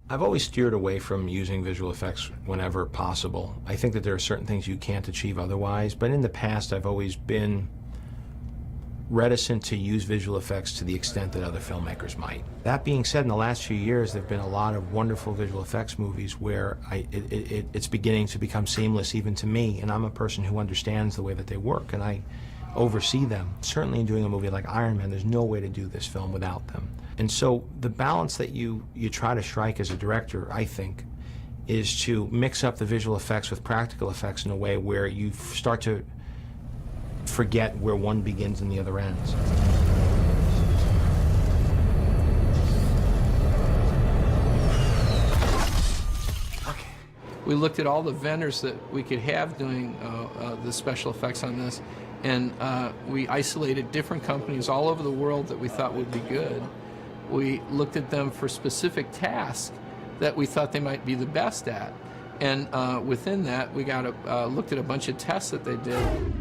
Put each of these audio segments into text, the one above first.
I've always steered away from using visual effects whenever possible. I think that there are certain things you can't achieve otherwise, but in the past I've always been reticent to use visual effects to the extent that other filmmakers might. That being said, in the last few years there have been a lot of wonderful visual effects movies where it's beginning to become seamless even to me, and I'm a person who understands the way that they work, and I oversee them. Certainly in doing a movie like Iron Man, there's no way to do this film without them. And so the balance that you try to strike as a director, I think, is to mix up the visual effects with practical effects in a way where you start to forget where one begins and the other ends. Okay. We looked at all the vendors that we could have doing the special effects on this, and we isolated different companies all over the world that we thought would be good. We looked at them for specific tasks that we thought they might be the best at, and within that we looked at a bunch of tests that they did.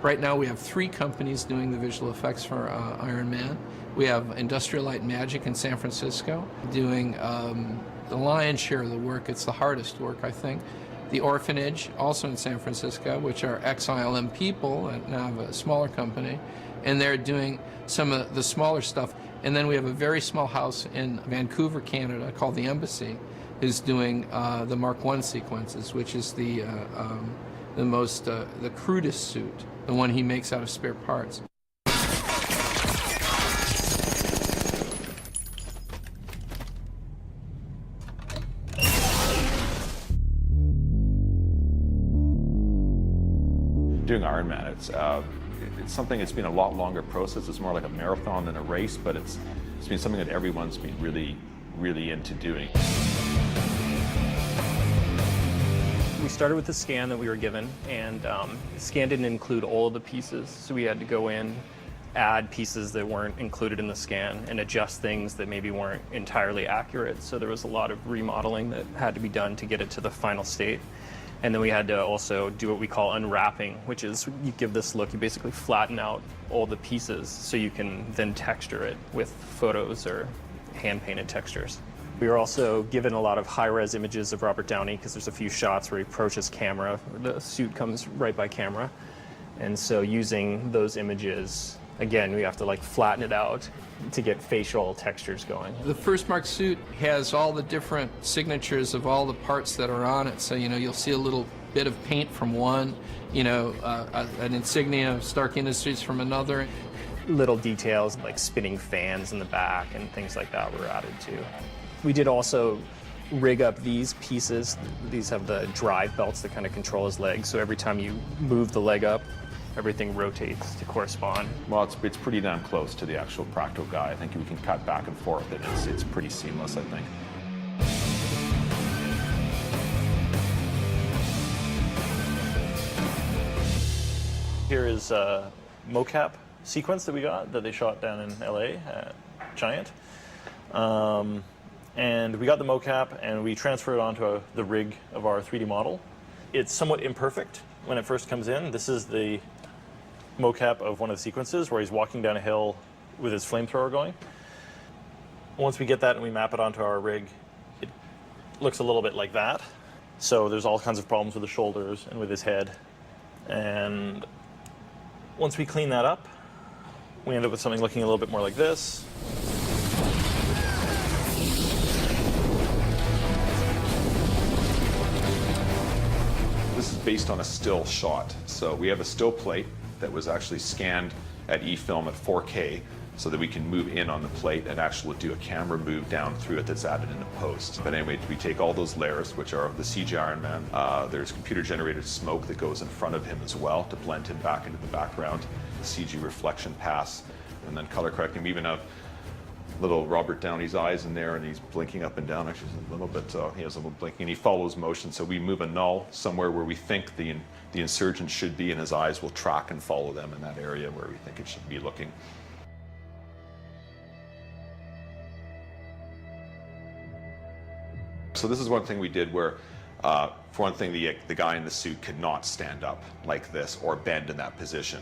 Right now we have 3 companies doing the visual effects for Iron Man. We have Industrial Light and Magic in San Francisco doing the lion's share of the work. It's the hardest work, I think. The Orphanage, also in San Francisco, which are ex-ILM people and now have a smaller company, and they're doing some of the smaller stuff. And then we have a very small house in Vancouver, Canada, called the Embassy, who's doing the Mark I sequences, which is the crudest suit, the one he makes out of spare parts. Doing Iron Man, it's something that's been a lot longer process. It's more like a marathon than a race, but it's been something that everyone's been really, really into doing. We started with the scan that we were given, and the scan didn't include all of the pieces, so we had to go in, add pieces that weren't included in the scan, and adjust things that maybe weren't entirely accurate. So there was a lot of remodeling that had to be done to get it to the final state. And then we had to also do what we call unwrapping, which is you give this look, you basically flatten out all the pieces so you can then texture it with photos or hand-painted textures. We were also given a lot of high-res images of Robert Downey because there's a few shots where he approaches camera, the suit comes right by camera. And so using those images, again, we have to like flatten it out to get facial textures going. The first Mark suit has all the different signatures of all the parts that are on it. So, you know, you'll see a little bit of paint from one, you know, an insignia of Stark Industries from another. Little details like spinning fans in the back and things like that were added too. We did also rig up these pieces. These have the drive belts that kind of control his legs. So every time you move the leg up, everything rotates to correspond. Well, it's pretty damn close to the actual practical guy. I think we can cut back and forth, and it's pretty seamless, I think. Here is a mocap sequence that we got that they shot down in LA at Giant. And we got the mocap and we transferred it onto the rig of our 3D model. It's somewhat imperfect when it first comes in. This is the mocap of one of the sequences where he's walking down a hill with his flamethrower going. Once we get that and we map it onto our rig, it looks a little bit like that. So there's all kinds of problems with the shoulders and with his head. And once we clean that up, we end up with something looking a little bit more like this. This is based on a still shot. So we have a still plate that was actually scanned at eFilm at 4K, so that we can move in on the plate and actually do a camera move down through it that's added in a post. But anyway, we take all those layers, which are the CG Iron Man. There's computer-generated smoke that goes in front of him as well to blend him back into the background. The CG reflection pass, and then color correcting. We even have little Robert Downey's eyes in there, and he's blinking up and down. Actually, a little bit. He has a little blinking, and he follows motion. So we move a null somewhere where we think the insurgent should be, and his eyes will track and follow them in that area where we think it should be looking. So this is one thing we did where, for one thing, the guy in the suit could not stand up like this or bend in that position.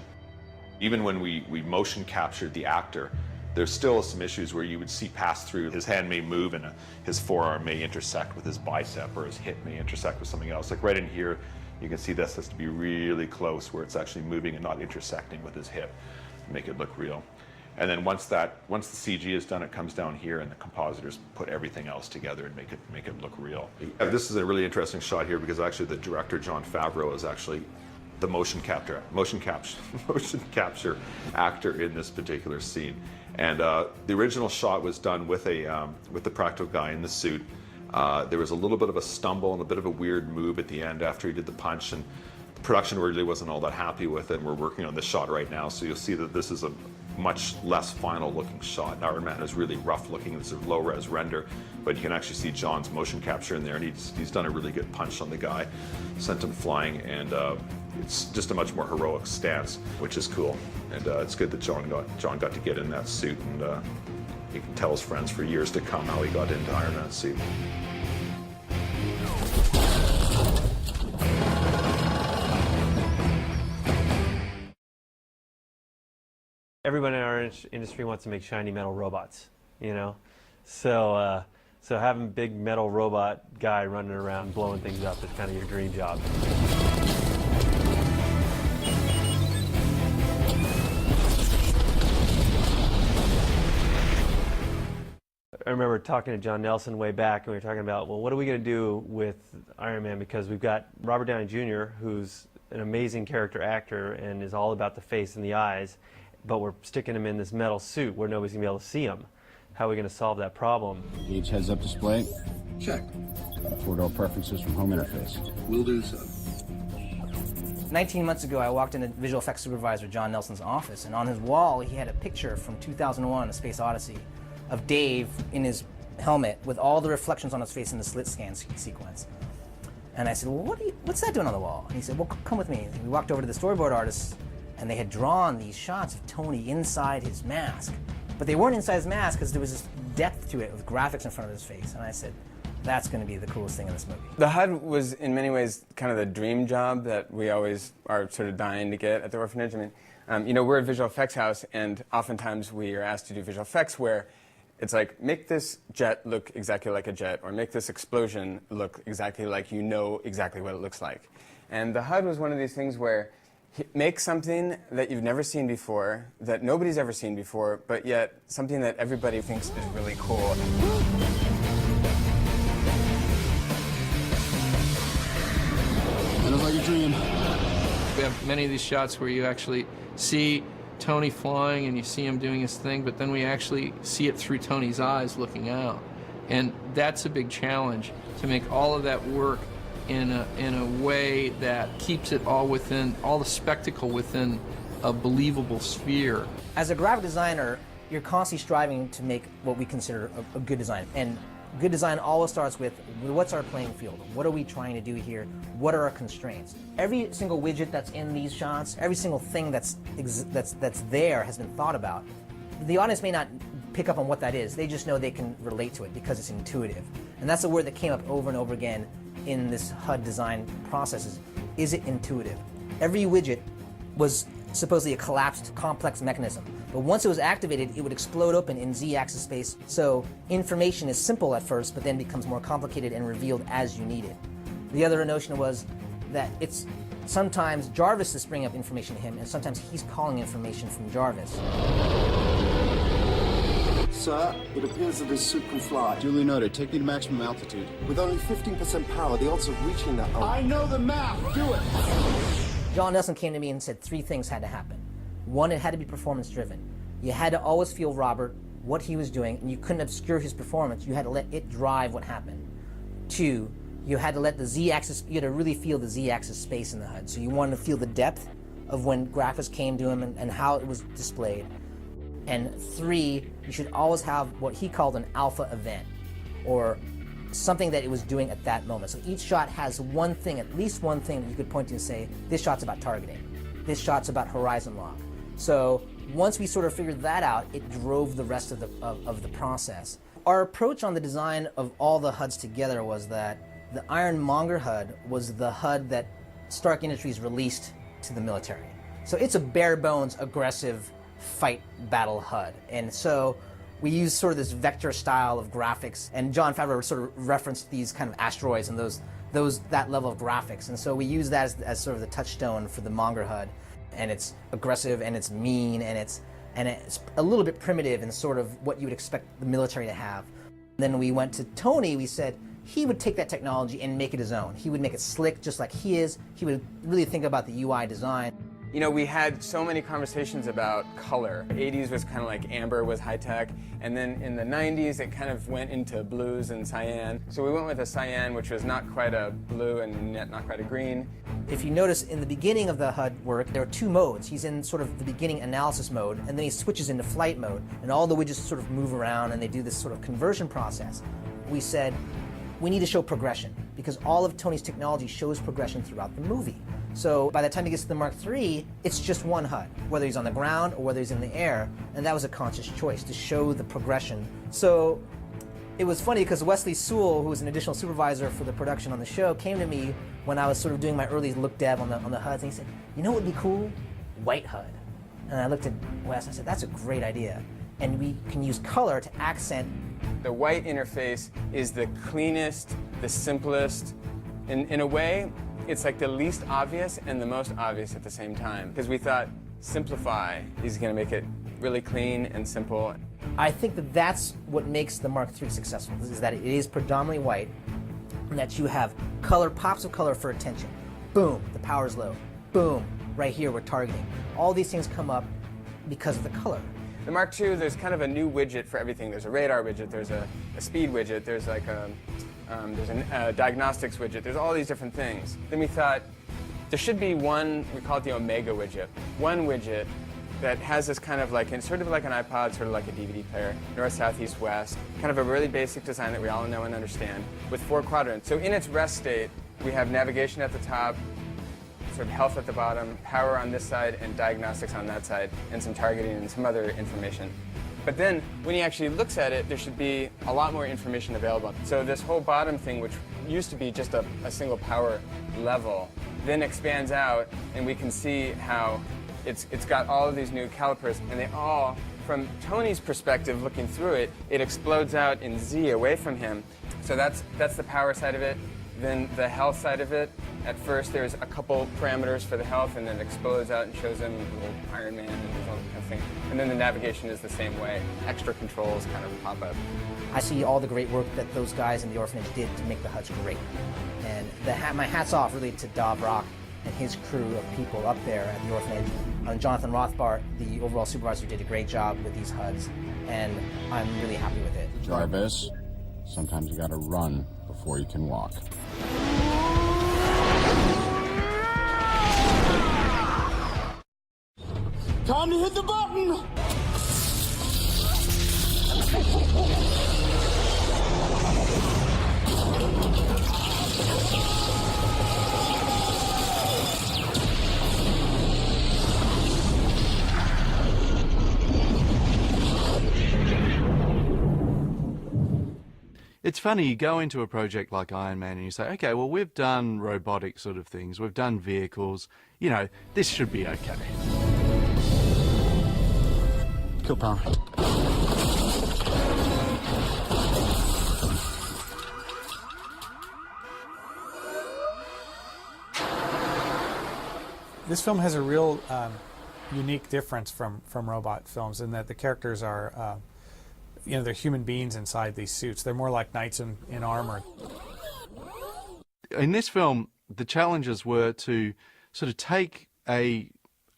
Even when we motion captured the actor, there's still some issues where you would see pass through. His hand may move and his forearm may intersect with his bicep, or his hip may intersect with something else. Like right in here, you can see this has to be really close where it's actually moving and not intersecting with his hip to make it look real. And then once the CG is done, it comes down here, and the compositors put everything else together and make it look real. This is a really interesting shot here because actually the director Jon Favreau is actually the motion capture actor in this particular scene. And the original shot was done with the practical guy in the suit. There was a little bit of a stumble and a bit of a weird move at the end after he did the punch, and the production really wasn't all that happy with it. And we're working on this shot right now, so you'll see that this is a much less final looking shot. Iron Man is really rough looking. This is a low res render, but you can actually see John's motion capture in there, and he's done a really good punch on the guy, sent him flying, and it's just a much more heroic stance, which is cool. And it's good that John got to get in that suit, and he can tell his friends for years to come how he got into Iron Man's suit. Everyone in our industry wants to make shiny metal robots, you know? So having big metal robot guy running around blowing things up is kind of your dream job. I remember talking to John Nelson way back, and we were talking about, well, what are we going to do with Iron Man? Because we've got Robert Downey Jr., who's an amazing character actor and is all about the face and the eyes, but we're sticking him in this metal suit where nobody's going to be able to see him. How are we going to solve that problem? Gauge heads-up display. Check. 4-door preferences from home interface. Will do so. 19 months ago, I walked into visual effects supervisor John Nelson's office, and on his wall, he had a picture from 2001, A Space Odyssey, of Dave in his helmet with all the reflections on his face in the slit scan sequence. And I said, well, what's that doing on the wall? And he said, well, come with me. And we walked over to the storyboard artists, and they had drawn these shots of Tony inside his mask. But they weren't inside his mask because there was this depth to it with graphics in front of his face. And I said, that's going to be the coolest thing in this movie. The HUD was, in many ways, kind of the dream job that we always are sort of dying to get at the orphanage. I mean, you know, we're a visual effects house, and oftentimes we are asked to do visual effects where it's like, make this jet look exactly like a jet, or make this explosion look exactly like you know exactly what it looks like. And the HUD was one of these things where make something that you've never seen before, that nobody's ever seen before, but yet something that everybody thinks is really cool. It looks like a dream. We have many of these shots where you actually see Tony flying and you see him doing his thing, but then we actually see it through Tony's eyes looking out. And that's a big challenge, to make all of that work in a way that keeps it all the spectacle within a believable sphere. As a graphic designer, you're constantly striving to make what we consider a good design. And good design always starts with, what's our playing field? What are we trying to do here? What are our constraints? Every single widget that's in these shots, every single thing that's there has been thought about. The audience may not pick up on what that is. They just know they can relate to it because it's intuitive. And that's a word that came up over and over again in this HUD design process. Is it intuitive? Every widget was supposedly a collapsed, complex mechanism. But once it was activated, it would explode open in z-axis space. So information is simple at first, but then becomes more complicated and revealed as you need it. The other notion was that it's sometimes Jarvis is bringing up information to him, and sometimes he's calling information from Jarvis. Sir, it appears that this suit can fly. Duly noted. Take me to maximum altitude. With only 15% power, the odds of reaching that are... I know the math. Do it. John Nelson came to me and said 3 things had to happen. 1, it had to be performance driven. You had to always feel Robert, what he was doing, and you couldn't obscure his performance. You had to let it drive what happened. 2, you had to let the Z-axis, you had to really feel the Z-axis space in the HUD. So you wanted to feel the depth of when graphics came to him and how it was displayed. And 3, you should always have what he called an alpha event, or something that it was doing at that moment. So each shot has one thing, at least one thing that you could point to and say, this shot's about targeting. This shot's about horizon lock. So once we sort of figured that out, it drove the rest of the process. Our approach on the design of all the HUDs together was that the Ironmonger HUD was the HUD that Stark Industries released to the military. So it's a bare bones, aggressive fight battle HUD. And so we use sort of this vector style of graphics, and Jon Favreau sort of referenced these kind of asteroids and that level of graphics. And so we use that as sort of the touchstone for the Monger HUD. And it's aggressive, and it's mean, and it's a little bit primitive in sort of what you would expect the military to have. Then we went to Tony. We said he would take that technology and make it his own. He would make it slick just like he is. He would really think about the UI design. You know, we had so many conversations about color. 80s was kind of like amber was high tech, and then in the 90s it kind of went into blues and cyan. So we went with a cyan, which was not quite a blue and yet not quite a green. If you notice in the beginning of the HUD work, there are 2 modes. He's in sort of the beginning analysis mode, and then he switches into flight mode, and all the widgets sort of move around and they do this sort of conversion process. We said, we need to show progression, because all of Tony's technology shows progression throughout the movie. So by the time he gets to the Mark III, it's just one HUD, whether he's on the ground or whether he's in the air, and that was a conscious choice to show the progression. So it was funny because Wesley Sewell, who was an additional supervisor for the production on the show, came to me when I was sort of doing my early look dev on the HUDs, and he said, you know what would be cool? White HUD. And I looked at Wes and I said, that's a great idea. And we can use color to accent. The white interface is the cleanest, the simplest. In a way, it's like the least obvious and the most obvious at the same time. Because we thought, simplify is going to make it really clean and simple. I think that that's what makes the Mark III successful, is that it is predominantly white, and that you have color, pops of color for attention. Boom, the power's low. Boom, right here we're targeting. All these things come up because of the color. The Mark II, there's kind of a new widget for everything. There's a radar widget, there's a speed widget, there's like there's a diagnostics widget, there's all these different things. Then we thought there should be one, we call it the Omega widget, one widget that has this kind of like, sort of like an iPod, sort of like a DVD player, north, south, east, west, kind of a really basic design that we all know and understand, with 4 quadrants. So in its rest state, we have navigation at the top, sort of health at the bottom, power on this side, and diagnostics on that side, and some targeting and some other information. But then, when he actually looks at it, there should be a lot more information available. So this whole bottom thing, which used to be just a single power level, then expands out, and we can see how it's got all of these new calipers, and they all, from Tony's perspective, looking through it, it explodes out in Z away from him. So that's the power side of it. Then the health side of it, at first there's a couple parameters for the health, and then it explodes out and shows them a little Iron Man and all that kind of thing. And then the navigation is the same way. Extra controls kind of pop up. I see all the great work that those guys in the orphanage did to make the HUDs great. And my hat's off really to Dov Rock and his crew of people up there at the orphanage. Jonathan Rothbart, the overall supervisor, did a great job with these HUDs, and I'm really happy with it. Jarvis, sometimes you gotta run before you can walk. Time to hit the button! It's funny, you go into a project like Iron Man and you say, okay, well, we've done robotic sort of things, we've done vehicles, you know, this should be okay. Kill power. This film has a real unique difference from robot films in that the characters are, you know, they're human beings inside these suits. They're more like knights in armor. In this film, the challenges were to sort of take a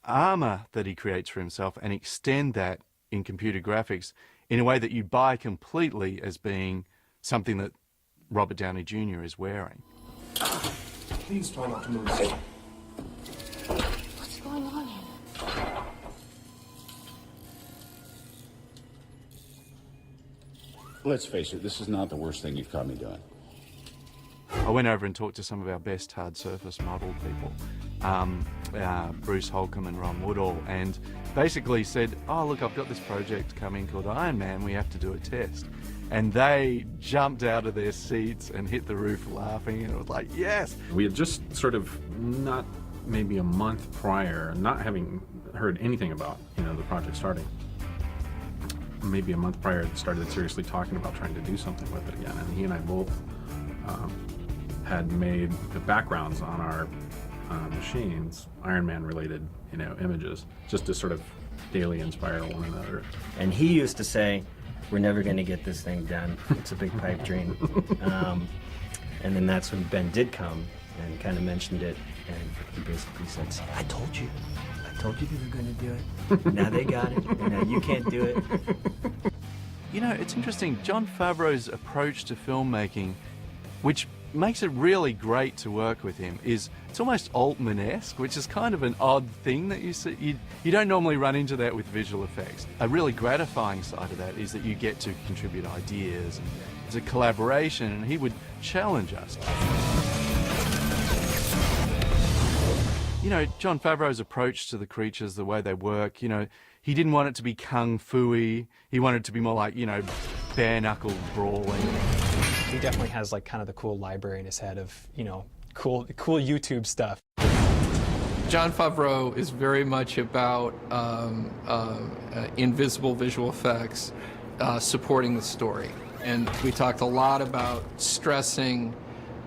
armor that he creates for himself and extend that in computer graphics in a way that you buy completely as being something that Robert Downey Jr. is wearing. Please try not to move. What's going on here? Let's face it, this is not the worst thing you've caught me doing. I went over and talked to some of our best hard surface model people, Bruce Holcomb and Ron Woodall, and basically said, oh look, I've got this project coming called Iron Man, we have to do a test. And they jumped out of their seats and hit the roof laughing, and it was like, yes! We had just sort of not maybe a month prior, not having heard anything about, the project starting. Maybe a month prior, started seriously talking about trying to do something with it again. And he and I both had made the backgrounds on our machines Iron Man related, images, just to sort of daily inspire one another. And he used to say, we're never going to get this thing done. It's a big pipe dream. And then that's when Ben did come and kind of mentioned it, and he basically said, "See, I told you they were going to do it. Now they got it, and now you can't do it." It's interesting, Jon Favreau's approach to filmmaking, which makes it really great to work with him, is it's almost Altman-esque, which is kind of an odd thing that you see. You don't normally run into that with visual effects. A really gratifying side of that is that you get to contribute ideas, and it's a collaboration, and he would challenge us. Jon Favreau's approach to the creatures, the way they work, he didn't want it to be kung fu-y. He wanted it to be more like, bare-knuckle brawling. He definitely has kind of the cool library in his head of, cool YouTube stuff. Jon Favreau is very much about invisible visual effects supporting the story. And we talked a lot about stressing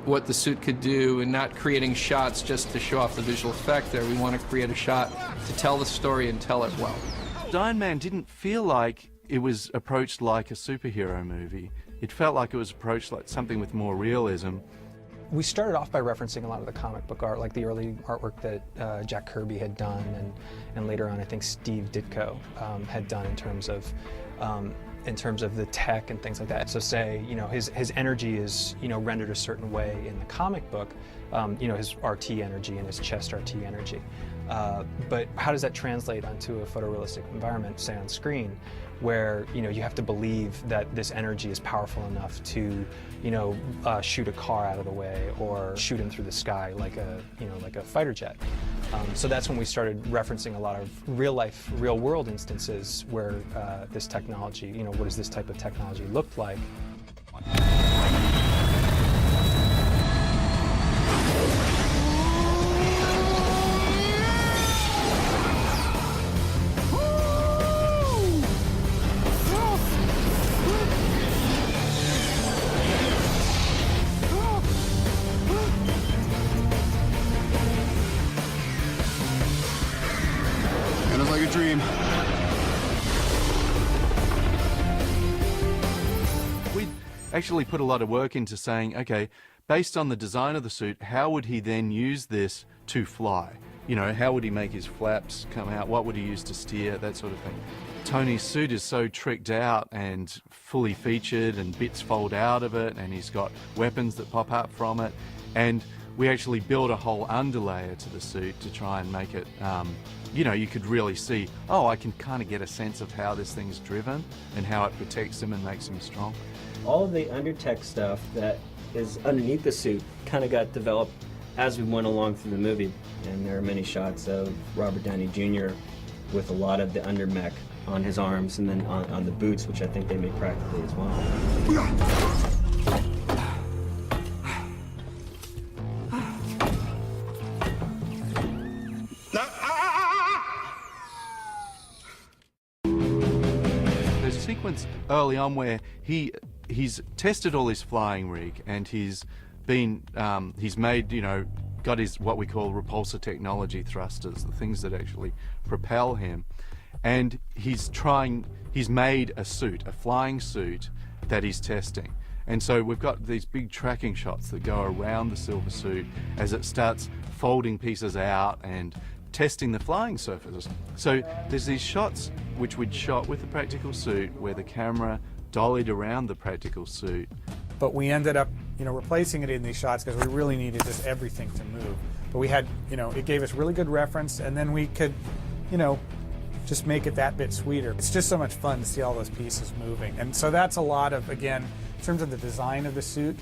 what the suit could do and not creating shots just to show off the visual effect there. We want to create a shot to tell the story and tell it well. Iron Man didn't feel like it was approached like a superhero movie. It felt like it was approached like something with more realism. We started off by referencing a lot of the comic book art, like the early artwork that Jack Kirby had done, and later on I think Steve Ditko had done in terms of the tech and things like that. So say, his energy is, rendered a certain way in the comic book, his RT energy and his chest RT energy. But how does that translate onto a photorealistic environment, say on screen, where, you have to believe that this energy is powerful enough to, shoot a car out of the way or shoot him through the sky like a fighter jet. So that's when we started referencing a lot of real-life, real-world instances where this technology, what does this type of technology look like? Like a dream. We actually put a lot of work into saying, okay, based on the design of the suit, how would he then use this to fly? How would he make his flaps come out? What would he use to steer? That sort of thing. Tony's suit is so tricked out and fully featured, and bits fold out of it, and he's got weapons that pop up from it. And we actually built a whole underlayer to the suit to try and make it, you could really see, I can kind of get a sense of how this thing's driven and how it protects him and makes him strong. All of the undertech stuff that is underneath the suit kind of got developed as we went along through the movie. And there are many shots of Robert Downey Jr. with a lot of the undermech on his arms and then on the boots, which I think they made practically as well. Sequence early on where he's tested all his flying rig, and he's made, got his what we call repulsor technology thrusters, the things that actually propel him, and he's made a suit, a flying suit that he's testing. And so we've got these big tracking shots that go around the silver suit as it starts folding pieces out and testing the flying surfaces. So there's these shots which we'd shot with the practical suit where the camera dollied around the practical suit. But we ended up, replacing it in these shots because we really needed just everything to move. But we had, it gave us really good reference, and then we could, just make it that bit sweeter. It's just so much fun to see all those pieces moving. And so that's a lot of, again, in terms of the design of the suit,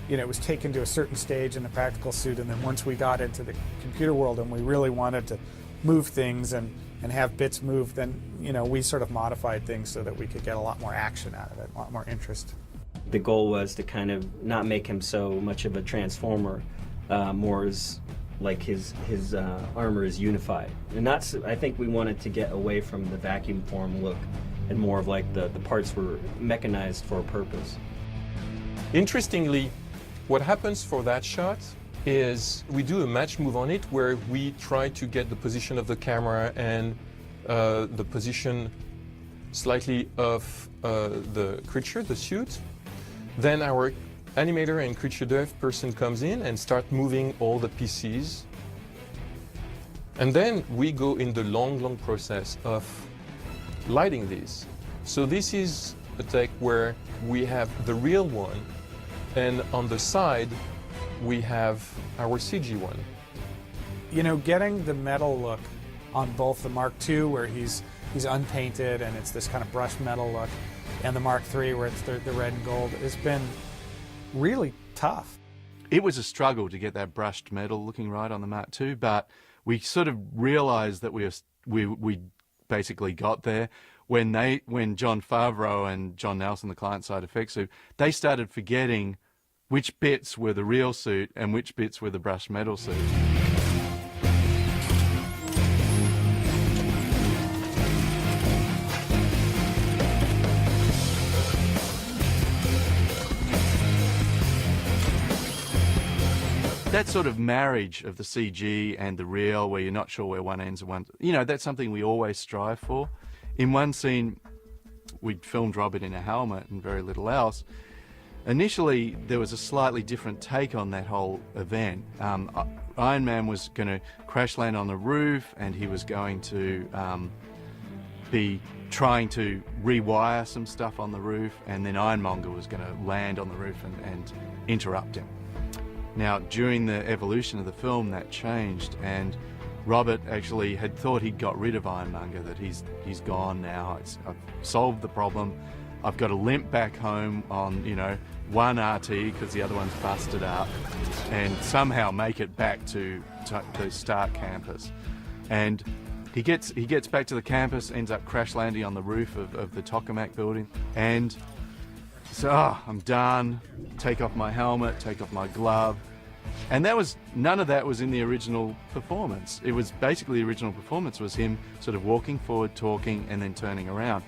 it was taken to a certain stage in the practical suit, and then once we got into the computer world and we really wanted to move things and have bits move, then, we sort of modified things so that we could get a lot more action out of it, a lot more interest. The goal was to kind of not make him so much of a transformer, more as like his armor is unified. And that's, I think we wanted to get away from the vacuum form look and more of like the parts were mechanized for a purpose. Interestingly, what happens for that shot is we do a match move on it where we try to get the position of the camera and the position slightly of the creature, the suit. Then our animator and creature dev person comes in and start moving all the pieces. And then we go in the long process of lighting these. So this is a take where we have the real one, and on the side we have our CG one. Getting the metal look on both the Mark II, where he's unpainted and it's this kind of brushed metal look, and the Mark III, where it's the red and gold, has been really tough. It was a struggle to get that brushed metal looking right on the Mark II, but we sort of realized that we basically got there when John Favreau and John Nelson, the client-side effects suit, they started forgetting which bits were the real suit and which bits were the brushed metal suit. That sort of marriage of the CG and the real, where you're not sure where one ends and one... that's something we always strive for. In one scene, we'd filmed Robert in a helmet and very little else. Initially, there was a slightly different take on that whole event. Iron Man was going to crash land on the roof, and he was going to be trying to rewire some stuff on the roof, and then Ironmonger was going to land on the roof and interrupt him. Now, during the evolution of the film, that changed, and Robert actually had thought he'd got rid of Ironmonger, that he's gone now. I've solved the problem. I've got to limp back home on, one RT because the other one's busted up, and somehow make it back to the Stark campus. And he gets back to the campus, ends up crash landing on the roof of the Tokamak building, and so I'm done. Take off my helmet, take off my glove. And none of that was in the original performance. It was basically the original performance was him sort of walking forward, talking, and then turning around.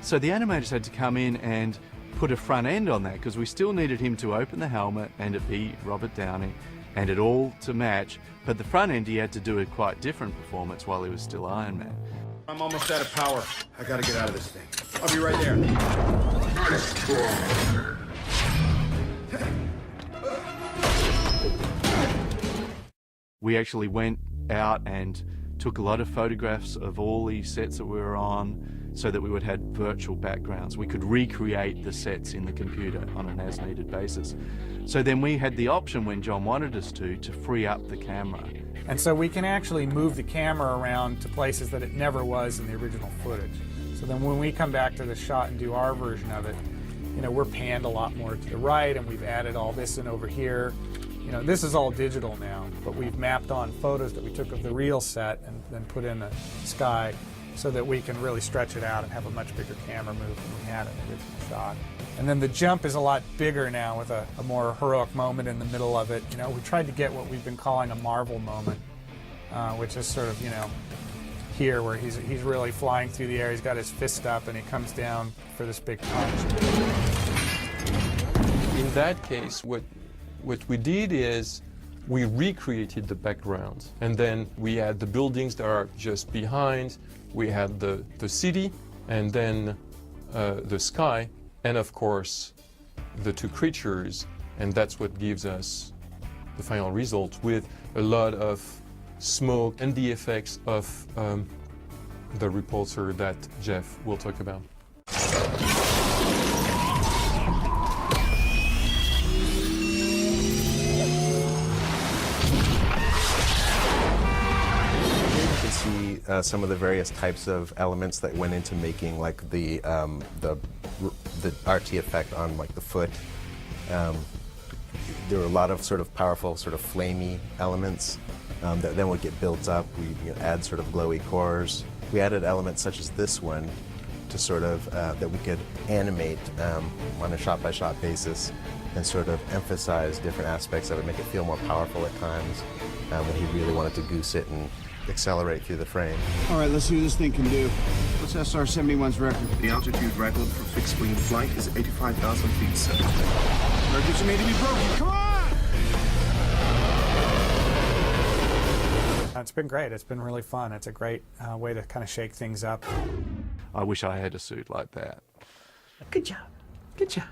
So the animators had to come in and put a front end on that, because we still needed him to open the helmet and it be Robert Downey and it all to match. But the front end, he had to do a quite different performance while he was still Iron Man. I'm almost out of power. I gotta get out of this thing. I'll be right there. We actually went out and took a lot of photographs of all the sets that we were on so that we would have virtual backgrounds. We could recreate the sets in the computer on an as-needed basis. So then we had the option, when John wanted us to free up the camera. And so we can actually move the camera around to places that it never was in the original footage. So then when we come back to the shot and do our version of it, we're panned a lot more to the right, and we've added all this in over here. This is all digital now, but we've mapped on photos that we took of the real set and then put in the sky so that we can really stretch it out and have a much bigger camera move than we had in the original shot. And then the jump is a lot bigger now with a more heroic moment in the middle of it. We tried to get what we've been calling a Marvel moment, which is sort of, here where he's really flying through the air, he's got his fist up and he comes down for this big punch. In that case, what we did is we recreated the background, and then we had the buildings that are just behind, we had the city, and then the sky, and of course the two creatures, and that's what gives us the final result with a lot of smoke and the effects of the repulsor that Jeff will talk about. See some of the various types of elements that went into making like the RT effect on like the foot. There were a lot of sort of powerful, sort of flamey elements that then would get built up. We add sort of glowy cores. We added elements such as this one to sort of that we could animate on a shot-by-shot basis and sort of emphasize different aspects of it, make it feel more powerful at times when he really wanted to goose it and accelerate through the frame. All right, let's see what this thing can do. What's SR-71's record? The altitude record for fixed-wing flight is 85,000 feet, sir. Records are made to be broken. Come on! It's been great. It's been really fun. It's a great way to kind of shake things up. I wish I had a suit like that. Good job. Good job.